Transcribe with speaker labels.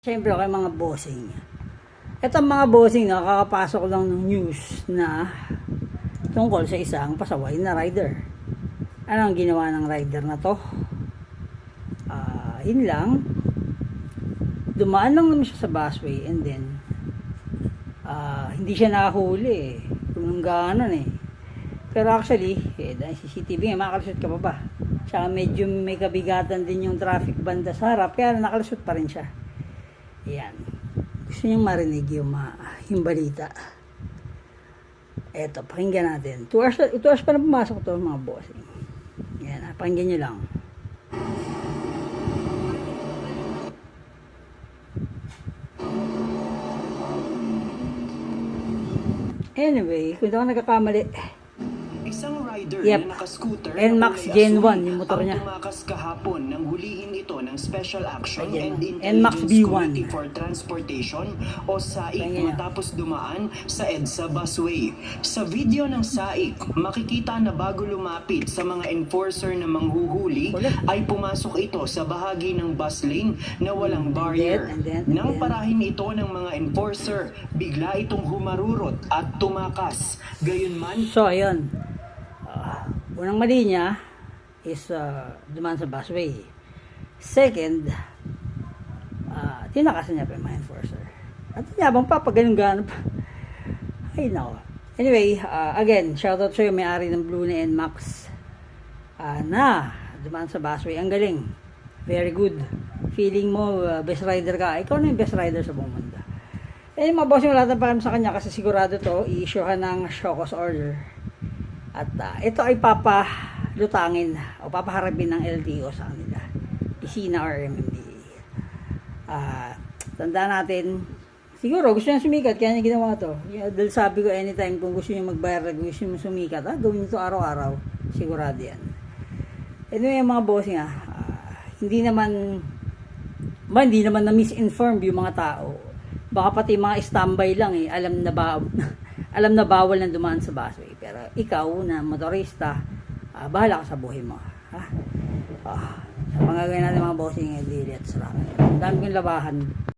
Speaker 1: Siyempre, okay mga bossing. Ito mga bossing, nakakapasok lang ng news na tungkol sa isang pasaway na rider. Ano ang ginawa ng rider na to? Yun lang. Dumaan lang naman siya sa busway and then hindi siya nakahuli eh. Kung ganon eh. Pero actually, dahil CCTV nga, makalusot ka pa ba? Tsaka medyo may kabigatan din yung traffic banda sa harap, kaya nakalusot pa rin siya. Yan. Gusto niyong marinig yung balita. Eto, pakinggan natin. 2 hours pa na pumasok to mga bossing. Yan, pakinggan niyo lang. Anyway, kung daw nagkakamali,
Speaker 2: isang rider
Speaker 1: na
Speaker 2: naka-scooter
Speaker 1: NMAX Gen 1 yung motor niya.
Speaker 2: ang tumakas kahapon nang hulihin ito ng Special Action and
Speaker 1: NMAX
Speaker 2: Intelligence
Speaker 1: B1
Speaker 2: Committee for Transportation o SAIC matapos dumaan sa EDSA busway. Sa video ng SAIC, makikita na bago lumapit sa mga enforcer na manghuhuli ay pumasok ito sa bahagi ng bus lane na walang barrier. Nang parahin ito ng mga enforcer, bigla itong humarurot at tumakas. Gayunman,
Speaker 1: so ayun. Unang mali niya is dumaan sa busway. Second, tinakasan niya pa yung mga enforcer. At yabang pa, pag ganun-ganon pa. Ay, nako. Anyway, again, shoutout sa'yo, may-ari ng Blue na NMAX na dumaan sa busway. Ang galing. Very good. Feeling mo, best rider ka. Ikaw na yung best rider sa buong mundo. Eh, mga boss yung lahat ng pakiram sa kanya kasi sigurado to, i-issue ka ng show cause order. At ito ay papalutangin o papaharapin ng LTO sa kanila. Isina or MMDA. Tandaan natin, siguro gusto niya sumikat, kaya niya ginawa to. Dahil sabi ko anytime kung gusto niya magbayar, gusto niya sumikat, gawin niyo to araw-araw. Sigurado yan. Anyway, mga bossing hindi naman na misinformed yung mga tao. Baka pati mga standby lang alam na bawal na dumaan sa busway. Pero ikaw na motorista, bahala ka sa buhay mo. Sa mga ganyan natin mga bossing, let's rock. Ang dami kong labahan.